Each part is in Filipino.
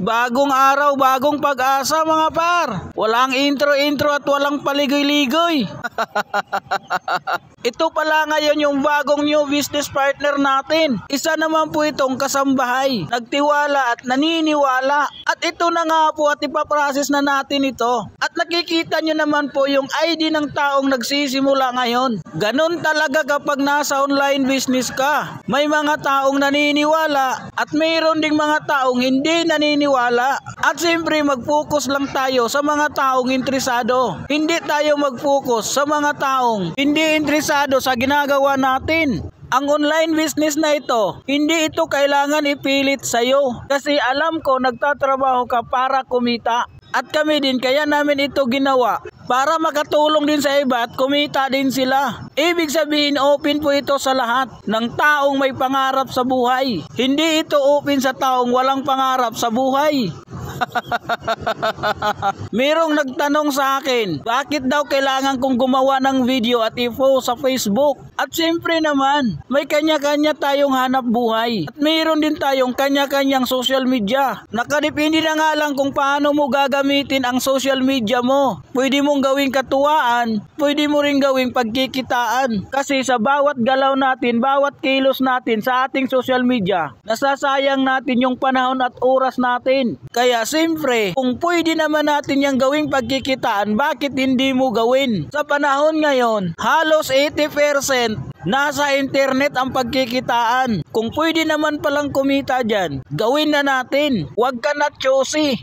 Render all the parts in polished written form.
Bagong araw, bagong pag-asa mga par. Walang intro-intro at walang paligoy-ligoy. Ito pala ngayon yung bagong new business partner natin. Isa naman po itong kasambahay, nagtiwala at naniniwala. At ito na nga po at ipaprocess na natin ito. At nakikita nyo naman po yung ID ng taong nagsisimula ngayon. Ganon talaga kapag nasa online business ka. May mga taong naniniwala at mayroon ding mga taong hindi naniniwala. At siyempre mag-focus lang tayo sa mga taong interesado. Hindi tayo mag-focus sa mga taong hindi interesado sa ginagawa natin. Ang online business na ito, hindi ito kailangan ipilit sa'yo. Kasi alam ko nagtatrabaho ka para kumita. At kami din, kaya namin ito ginawa para makatulong din sa iba at kumita din sila. Ibig sabihin, open po ito sa lahat ng taong may pangarap sa buhay. Hindi ito open sa taong walang pangarap sa buhay. Merong nagtanong sa akin, bakit daw kailangan kong gumawa ng video at i-post sa Facebook? At siyempre naman, may kanya-kanya tayong hanap buhay. At mayroon din tayong kanya-kanyang social media. Nakadepende na nga lang kung paano mo gagamitin ang social media mo. Pwede mong gawing katuwaan, pwede mo rin gawing pagkikitaan. Kasi sa bawat galaw natin, bawat kilos natin sa ating social media, nasasayang natin yung panahon at oras natin. Kaya siyempre, kung pwede naman natin yung gawing pagkikitaan, bakit hindi mo gawin? Sa panahon ngayon, halos 80% nasa internet ang pagkikitaan. Kung pwede naman palang kumita dyan, gawin na natin. Huwag ka na choosy.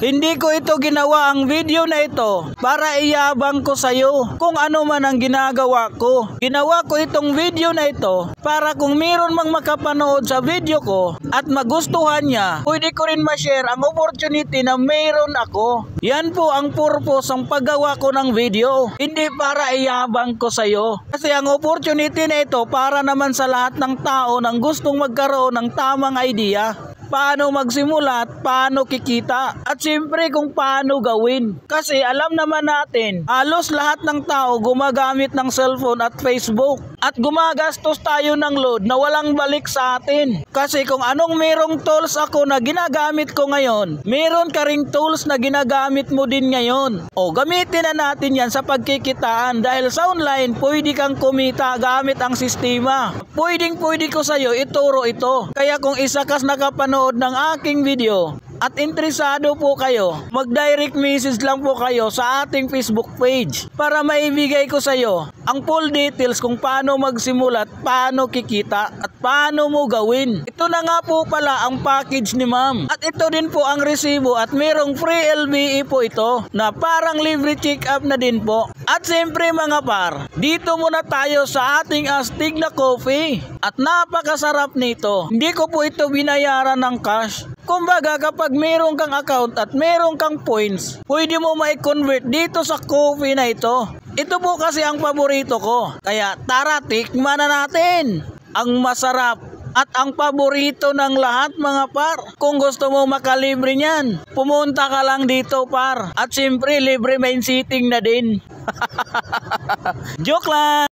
Hindi ko ito ginawa ang video na ito para iyabang ko sa'yo kung ano man ang ginagawa ko. Ginawa ko itong video na ito para kung meron mang makapanood sa video ko at magustuhan niya, pwede ko rin ma-share ang opportunity na meron ako. Yan po ang purpose ng paggawa ko ng video. Hindi para iyabang ko sa'yo. Kasi ang opportunity na ito para naman sa lahat ng tao nang gustong magkaroon ng tamang idea. Paano magsimula at paano kikita. At siyempre kung paano gawin. Kasi alam naman natin, halos lahat ng tao gumagamit ng cellphone at Facebook. At gumagastos tayo ng load na walang balik sa atin. Kasi kung anong merong tools ako na ginagamit ko ngayon, meron ka ring tools na ginagamit mo din ngayon. O gamitin na natin yan sa pagkikitaan. Dahil sa online, pwede kang kumita gamit ang sistema. Pwede ko sa'yo ituro ito. Kaya kung isa kas nakapanood ng aking video at interesado po kayo, mag-direct message lang po kayo sa ating Facebook page para maibigay ko sa iyo ang full details kung paano magsimula at paano kikita at paano mo gawin. Ito na nga po pala ang package ni ma'am. At ito din po ang resibo at merong free LBE po ito na parang libre check-up na din po. At siyempre mga par, dito muna tayo sa ating astig na coffee. At napakasarap nito. Hindi ko po ito binayaran ng cash. Kumbaga kapag meron kang account at meron kang points, pwede mo ma-convert dito sa coffee na ito. Ito po kasi ang paborito ko. Kaya tara, tikman na natin. Ang masarap at ang paborito ng lahat mga par. Kung gusto mo makalibre niyan, pumunta ka lang dito par. At siyempre libre main sitting na din. Joke lang!